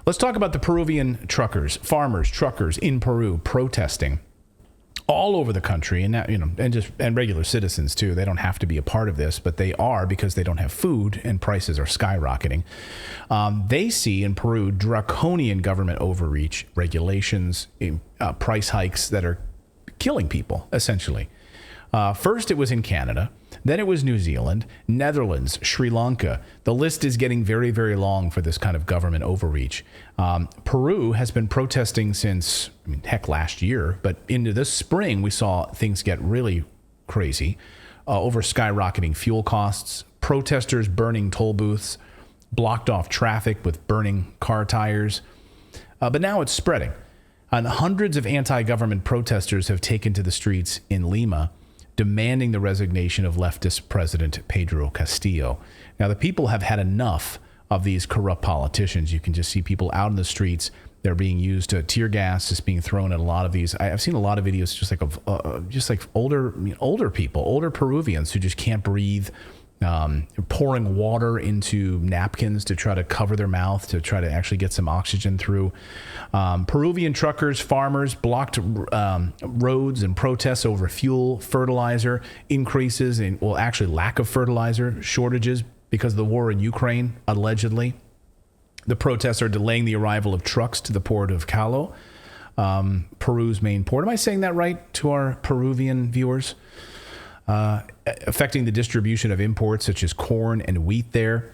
Let's talk about the Peruvian truckers, farmers, truckers in Peru protesting all over the country, and that, and regular citizens too. They don't have to be a part of this, but they are, because they don't have food and prices are skyrocketing. They see in Peru draconian government overreach, regulations, price hikes that are killing people, essentially. First, it was in Canada. Then it was New Zealand, Netherlands, Sri Lanka. The list is getting very, very long for this kind of government overreach. Peru has been protesting since, last year, but into this spring, we saw things get really crazy over skyrocketing fuel costs, protesters burning toll booths, blocked off traffic with burning car tires. But now it's spreading. And hundreds of anti-government protesters have taken to the streets in Lima, demanding the resignation of leftist President Pedro Castillo. Now, the people have had enough of these corrupt politicians. You can just see people out in the streets. They're being used to tear gas, just being thrown at a lot of these. I've seen a lot of videos just like older people, older Peruvians who just can't breathe, pouring water into napkins to try to cover their mouth, to try to actually get some oxygen through. Peruvian truckers, farmers blocked roads and protests over fuel, fertilizer increases, and actually lack of fertilizer, shortages because of the war in Ukraine, allegedly. The protests are delaying the arrival of trucks to the port of Callao, Peru's main port. Am I saying that right to our Peruvian viewers? Affecting the distribution of imports such as corn and wheat there.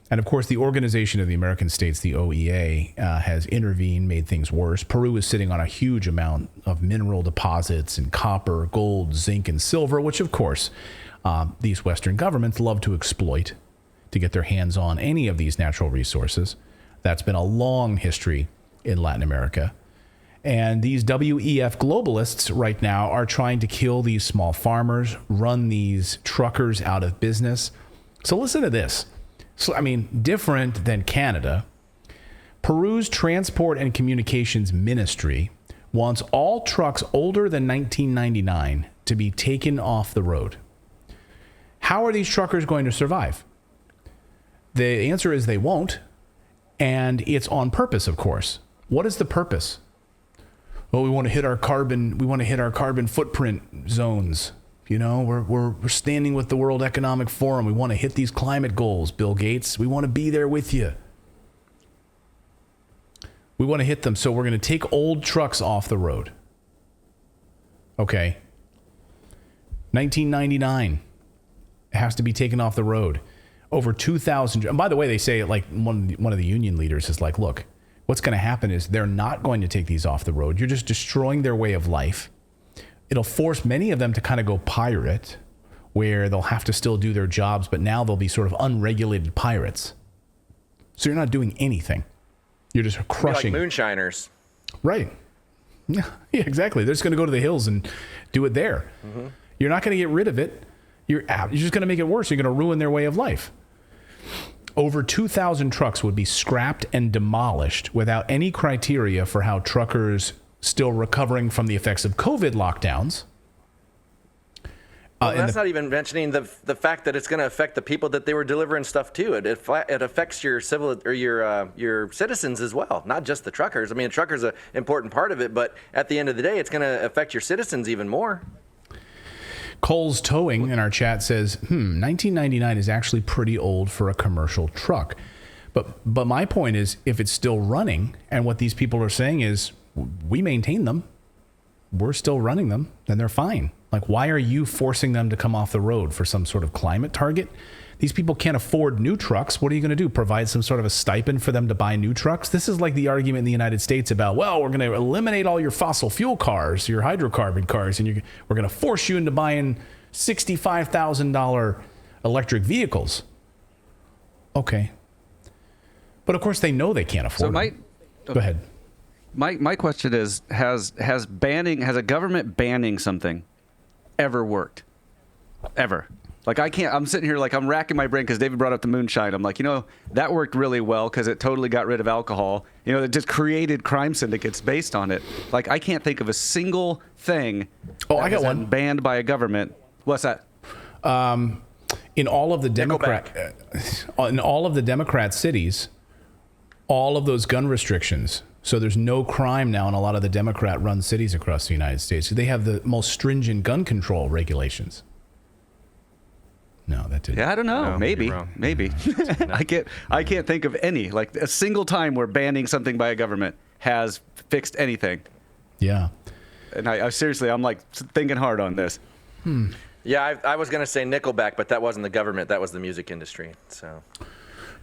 And of course, the Organization of the American States, the OEA, has intervened, made things worse. Peru is sitting on a huge amount of mineral deposits in copper, gold, zinc, and silver, which of course, these Western governments love to exploit to get their hands on any of these natural resources. That's been a long history in Latin America. And these WEF globalists right now are trying to kill these small farmers, run these truckers out of business. So listen to this. So, different than Canada, Peru's Transport and Communications Ministry wants all trucks older than 1999 to be taken off the road. How are these truckers going to survive? The answer is they won't. And it's on purpose, of course. What is the purpose? Well, we want to hit our carbon footprint zones. We're standing with the World Economic Forum. We want to hit these climate goals, Bill Gates. We want to be there with you. We want to hit them, so we're going to take old trucks off the road. Okay. 1999. It has to be taken off the road. Over 2,000. And by the way, they say, like, one of the union leaders is like, look, what's going to happen is they're not going to take these off the road. You're just destroying their way of life. It'll force many of them to kind of go pirate, where they'll have to still do their jobs, but now they'll be sort of unregulated pirates. So you're not doing anything. You're just crushing. Like moonshiners. Right. Yeah, exactly. They're just going to go to the hills and do it there. Mm-hmm. You're not going to get rid of it. You're just going to make it worse. You're going to ruin their way of life. Over 2,000 trucks would be scrapped and demolished without any criteria for how truckers still recovering from the effects of COVID lockdowns. Well, that's not even mentioning the fact that it's going to affect the people that they were delivering stuff to. It affects your civil or your citizens as well, not just the truckers. The truckers are an important part of it, but at the end of the day, it's going to affect your citizens even more. Cole's Towing in our chat says, 1999 is actually pretty old for a commercial truck. But my point is, if it's still running, and what these people are saying is, we maintain them, we're still running them, then they're fine. Like, why are you forcing them to come off the road for some sort of climate target? These people can't afford new trucks. What are you going to do? Provide some sort of a stipend for them to buy new trucks? This is like the argument in the United States about, well, we're going to eliminate all your fossil fuel cars, your hydrocarbon cars, and we're going to force you into buying $65,000 electric vehicles. Okay. But of course they know they can't afford them. Go ahead. My question is, has a government banning something ever worked? Ever? Like, I'm sitting here like I'm racking my brain because David brought up the moonshine. I'm like, that worked really well because it totally got rid of alcohol. It just created crime syndicates based on it. Like, I can't think of a single thing. Oh, I got one. Banned by a government. What's that? In all of the Democrat cities, all of those gun restrictions. So there's no crime now in a lot of the Democrat-run cities across the United States. They have the most stringent gun control regulations. No, that didn't. Yeah, I don't know. No, maybe. you're wrong. Maybe. I can't think of any, like a single time where banning something by a government has fixed anything. Yeah. And I seriously, I'm like thinking hard on this. Yeah, I was going to say Nickelback, but that wasn't the government. That was the music industry. So,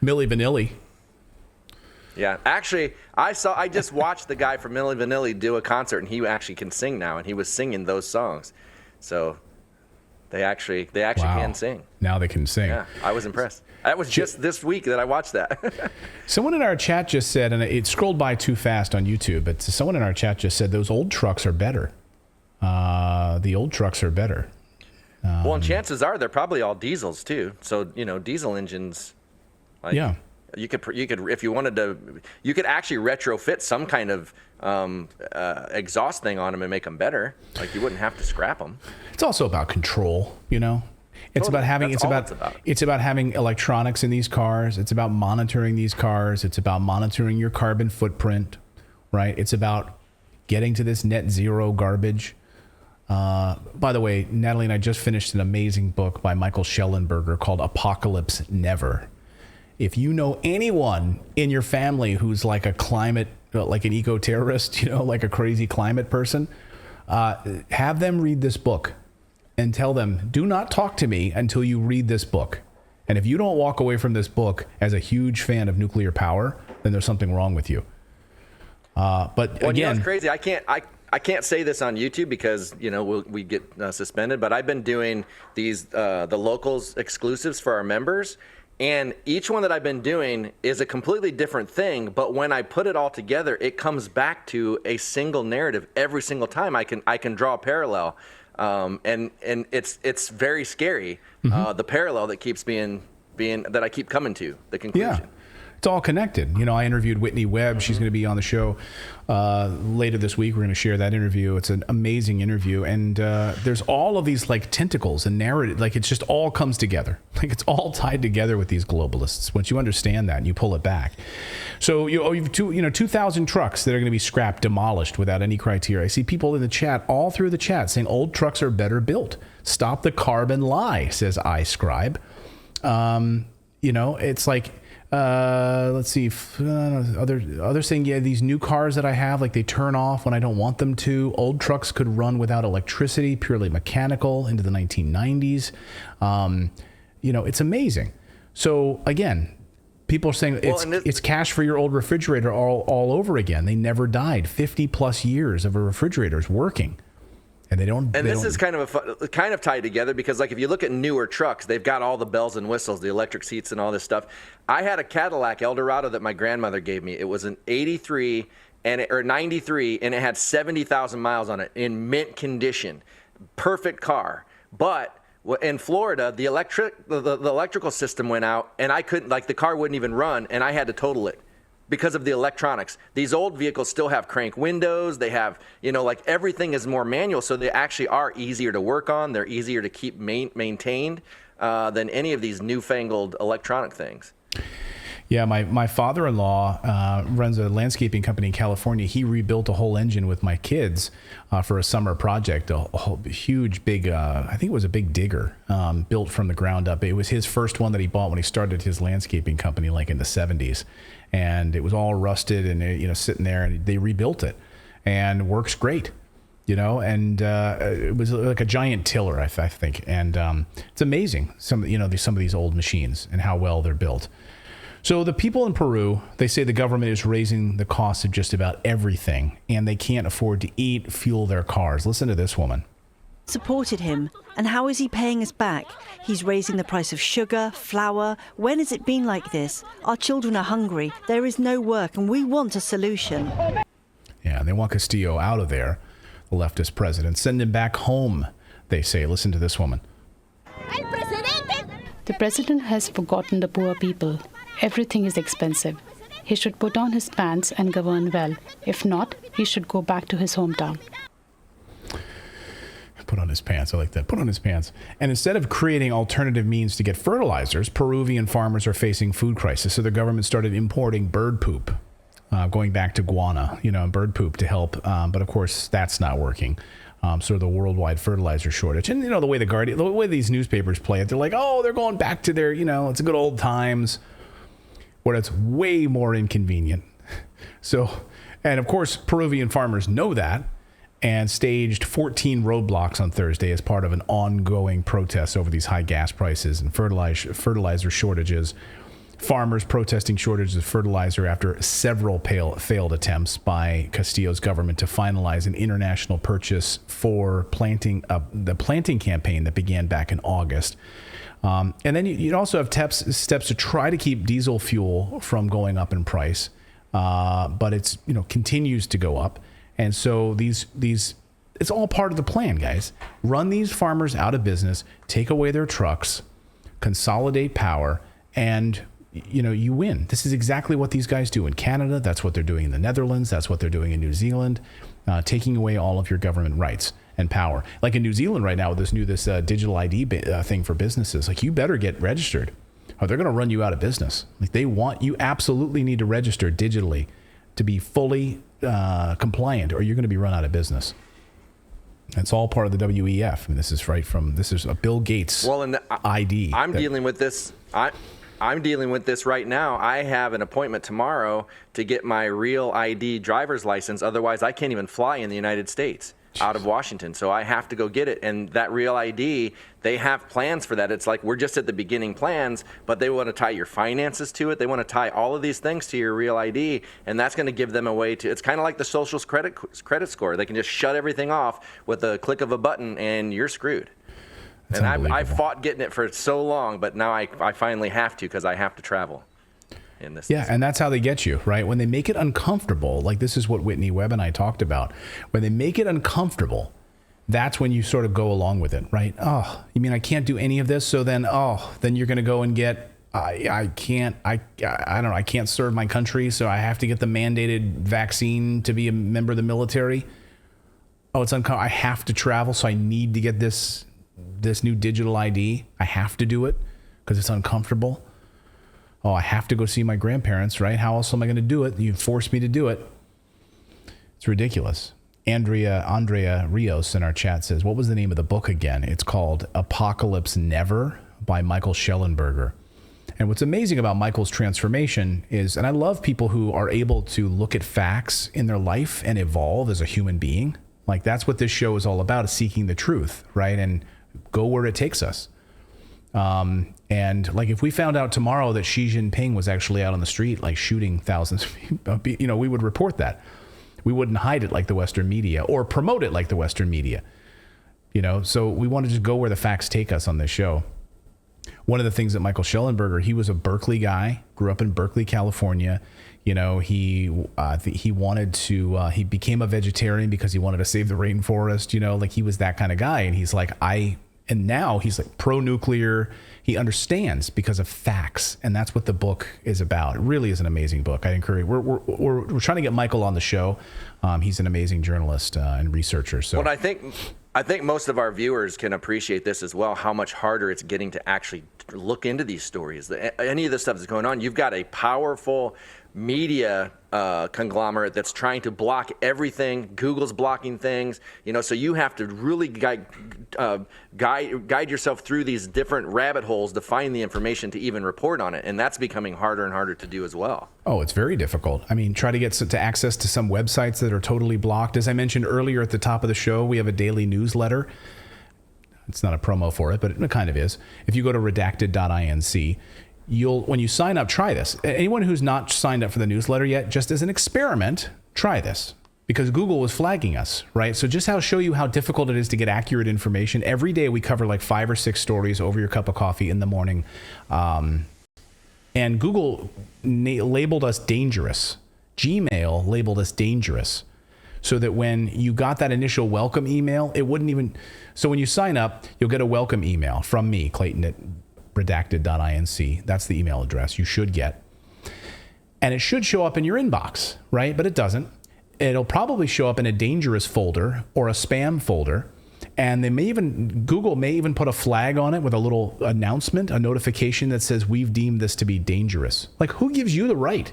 Milli Vanilli. yeah. Actually, I just watched the guy from Milli Vanilli do a concert, and he actually can sing now, and he was singing those songs. So they actually Wow. can sing. Now they can sing. Yeah, I was impressed. That was just this week that I watched that. Someone in our chat just said, and it scrolled by too fast on YouTube, but someone in our chat just said those old trucks are better. The old trucks are better. Well, and chances are they're probably all diesels too. So diesel engines. Like, Yeah. You could if you wanted to, you could actually retrofit some kind of exhaust thing on them and make them better. Like you wouldn't have to scrap them. It's also about control, It's Totally. about having That's all it's about. it's about having electronics in these cars. It's about monitoring these cars. It's about monitoring your carbon footprint, right? It's about getting to this net zero garbage. By the way, Natalie and I just finished an amazing book by Michael Schellenberger called Apocalypse Never. If you know anyone in your family who's like a climate, like an eco-terrorist, like a crazy climate person, have them read this book and tell them, do not talk to me until you read this book. And if you don't walk away from this book as a huge fan of nuclear power, then there's something wrong with you. But Well, again, it's crazy. I can't say this on YouTube because we get suspended. But I've been doing these the locals exclusives for our members, and each one that I've been doing is a completely different thing. But when I put it all together, it comes back to a single narrative every single time. I can draw a parallel, and it's very scary. The parallel that keeps being that I keep coming to the conclusion. yeah. It's all connected. I interviewed Whitney Webb. She's going to be on the show later this week. We're going to share that interview. It's an amazing interview. And there's all of these like tentacles and narrative. Like it just all comes together. Like it's all tied together with these globalists. Once you understand that and you pull it back. So you have 2,000 trucks that are going to be scrapped, demolished without any criteria. I see people in the chat, all through the chat, saying old trucks are better built. Stop the carbon lie, says iScribe. It's like... let's see. Others saying, yeah, these new cars that I have, like they turn off when I don't want them to. Old trucks could run without electricity, purely mechanical, into the 1990s. It's amazing. So again, people are saying it's cash for your old refrigerator all over again. They never died. 50 plus years of a refrigerator is working. And this is kind of tied together because, like, if you look at newer trucks, they've got all the bells and whistles, the electric seats, and all this stuff. I had a Cadillac Eldorado that my grandmother gave me. It was an '93 or '93, and it had 70,000 miles on it in mint condition, perfect car. But in Florida, the electrical system went out, and I couldn't, like, the car wouldn't even run, and I had to total it. Because of the electronics. These old vehicles still have crank windows. They have, like everything is more manual. So they actually are easier to work on. They're easier to keep maintained than any of these newfangled electronic things. Yeah, my father-in-law runs a landscaping company in California. He rebuilt a whole engine with my kids for a summer project, a whole huge, big, I think it was a big digger built from the ground up. It was his first one that he bought when he started his landscaping company like in the 70s. And it was all rusted and, sitting there, and they rebuilt it and works great, and it was like a giant tiller, I think. And it's amazing, some of these old machines and how well they're built. So the people in Peru, they say the government is raising the cost of just about everything, and they can't afford to eat, fuel their cars. Listen to this woman. Supported him, and how is he paying us back? He's raising the price of sugar, flour. When has it been like this? Our children are hungry, there is no work, and we want a solution. Yeah, they want Castillo out of there, the leftist president. Send him back home, they say. Listen to this woman. The president has forgotten the poor people. Everything is expensive. He should put on his pants and govern well. If not, he should go back to his hometown. Put on his pants. I like that. Put on his pants. And instead of creating alternative means to get fertilizers, Peruvian farmers are facing food crisis. So the government started importing bird poop, going back to guana, bird poop to help. But of course, that's not working. Sort of the worldwide fertilizer shortage. And, the way these newspapers play it, they're like, oh, they're going back to their, it's a good old times, where it's way more inconvenient. So, and of course, Peruvian farmers know that and staged 14 roadblocks on Thursday as part of an ongoing protest over these high gas prices and fertilizer shortages. Farmers protesting shortages of fertilizer after several failed attempts by Castillo's government to finalize an international purchase for the planting campaign that began back in August. And then you'd also have steps to try to keep diesel fuel from going up in price, but it's continues to go up. And so it's all part of the plan, guys. Run these farmers out of business, take away their trucks, consolidate power, and you win. This is exactly what these guys do in Canada. That's what they're doing in the Netherlands. That's what they're doing in New Zealand, taking away all of your government rights and power. Like in New Zealand right now with this digital ID thing for businesses, like you better get registered or they're going to run you out of business. Like you absolutely need to register digitally to be fully compliant, or you're going to be run out of business. It's all part of the WEF. This is a Bill Gates ID. I'm dealing with this. I'm dealing with this right now. I have an appointment tomorrow to get my real ID driver's license. Otherwise, I can't even fly in the United States out of Washington. So I have to go get it. And that real ID, they have plans for that. It's like we're just at the beginning plans, but they want to tie your finances to it. They want to tie all of these things to your real ID. And that's going to give them a way to, it's kind of like the social credit score. They can just shut everything off with a click of a button and you're screwed. And I fought getting it for so long, but now I finally have to because I have to travel in this. Yeah, and that's how they get you, right? When they make it uncomfortable, like this is what Whitney Webb and I talked about. When they make it uncomfortable, that's when you sort of go along with it, right? Oh, you mean I can't do any of this? So then you're going to go and get, I can't serve my country, so I have to get the mandated vaccine to be a member of the military. Oh, it's uncomfortable. I have to travel, so I need to get this new digital ID. I have to do it because it's uncomfortable. Oh, I have to go see my grandparents, right? How else am I going to do it? You forced me to do it. It's ridiculous. Andrea Rios in our chat says, what was the name of the book again? It's called Apocalypse Never by Michael Schellenberger. And what's amazing about Michael's transformation is, and I love people who are able to look at facts in their life and evolve as a human being. Like that's what this show is all about, is seeking the truth, right? And go where it takes us. And like if we found out tomorrow that Xi Jinping was actually out on the street, like shooting thousands of people, we would report that. We wouldn't hide it like the Western media or promote it like the Western media. So we want to just go where the facts take us on this show. One of the things that Michael Schellenberger, he was a Berkeley guy, grew up in Berkeley, California. He wanted to, he became a vegetarian because he wanted to save the rainforest, like he was that kind of guy. And he's like, and now he's like pro-nuclear. He understands because of facts. And that's what the book is about. It really is an amazing book. I encourage, we're trying to get Michael on the show. He's an amazing journalist and researcher. So I think most of our viewers can appreciate this as well, how much harder it's getting to actually look into these stories. Any of the stuff that's going on, you've got a powerful media conglomerate that's trying to block everything. Google's blocking things, so you have to really guide yourself through these different rabbit holes to find the information to even report on it. And that's becoming harder and harder to do as well. Oh, it's very difficult. I mean, try to get to access to some websites that are totally blocked. As I mentioned earlier at the top of the show, we have a daily newsletter. It's not a promo for it, but it kind of is. If you go to Redacted.inc, when you sign up, try this. Anyone who's not signed up for the newsletter yet, just as an experiment, try this. Because Google was flagging us, right? So just show you how difficult it is to get accurate information. Every day we cover like 5 or 6 stories over your cup of coffee in the morning. And Google labeled us dangerous. Gmail labeled us dangerous. So that when you got that initial welcome email, it wouldn't even... So when you sign up, you'll get a welcome email from me, Clayton at Redacted.inc. That's the email address you should get. And it should show up in your inbox, right? But it doesn't. It'll probably show up in a dangerous folder or a spam folder. And Google may even put a flag on it with a little announcement, a notification that says, we've deemed this to be dangerous. Like, who gives you the right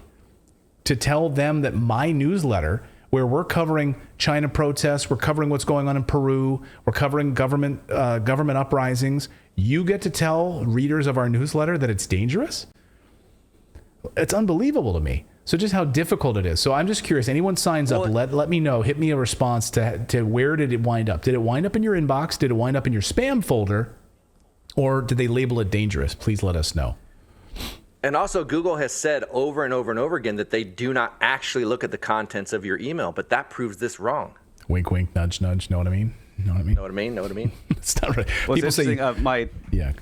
to tell them that my newsletter, where we're covering China protests, we're covering what's going on in Peru, we're covering government uprisings, you get to tell readers of our newsletter that it's dangerous? It's unbelievable to me. So just how difficult it is. So I'm just curious, anyone signs up, let me know, hit me a response to where did it wind up? Did it wind up in your inbox? Did it wind up in your spam folder? Or did they label it dangerous? Please let us know. And also, Google has said over and over and over again that they do not actually look at the contents of your email, but that proves this wrong. Wink, wink, nudge, nudge. Know what I mean? Know what I mean? Know what I mean? Know what I mean? It's not right. Well, People say, yeah.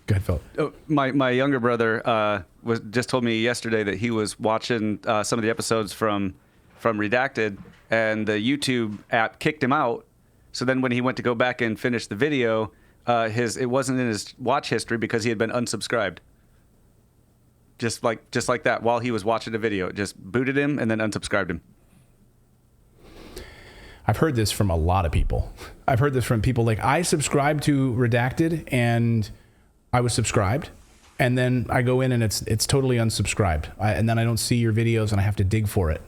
Go ahead, Phil. My younger brother just told me yesterday that he was watching some of the episodes from Redacted, and the YouTube app kicked him out. So then when he went to go back and finish the video, it wasn't in his watch history because he had been unsubscribed. Just like that, while he was watching the video, it just booted him and then unsubscribed him. I've heard this from a lot of people. I've heard this from people like, I subscribed to Redacted and I was subscribed, and then I go in and it's totally unsubscribed, and then I don't see your videos and I have to dig for it.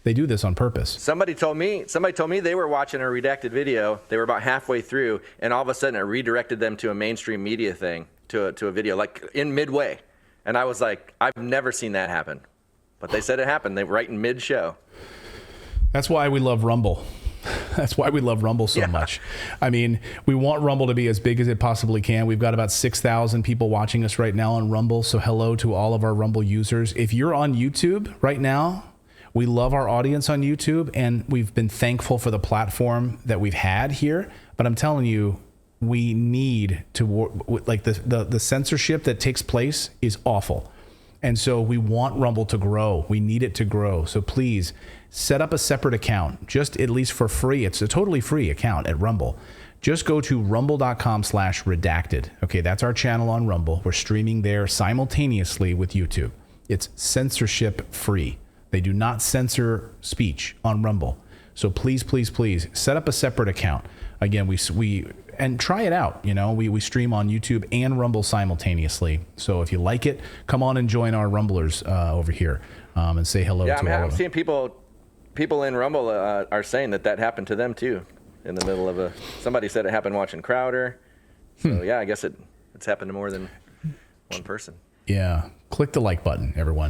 They do this on purpose. Somebody told me they were watching a Redacted video. They were about halfway through, and all of a sudden it redirected them to a mainstream media thing, to a video, like in midway. And I was like, I've never seen that happen. But they said it happened. They were right in mid-show. That's why we love Rumble. That's why we love Rumble so much. I mean, we want Rumble to be as big as it possibly can. We've got about 6,000 people watching us right now on Rumble. So hello to all of our Rumble users. If you're on YouTube right now, we love our audience on YouTube, and we've been thankful for the platform that we've had here. But I'm telling you, we need to, like, the censorship that takes place is awful. And so we want Rumble to grow. We need it to grow. So please set up a separate account, just at least for free. It's a totally free account at Rumble. Just go to rumble.com/redacted. Okay, that's our channel on Rumble. We're streaming there simultaneously with YouTube. It's censorship free. They do not censor speech on Rumble. So please, please, please set up a separate account. Again, we and try it out. You know, we stream on YouTube and Rumble simultaneously. So if you like it, come on and join our Rumblers over here and say hello to all of them. I'm seeing people in Rumble are saying that happened to them too, in the middle of somebody said it happened watching Crowder. So yeah, I guess it's happened to more than one person. Yeah. Click the like button, everyone.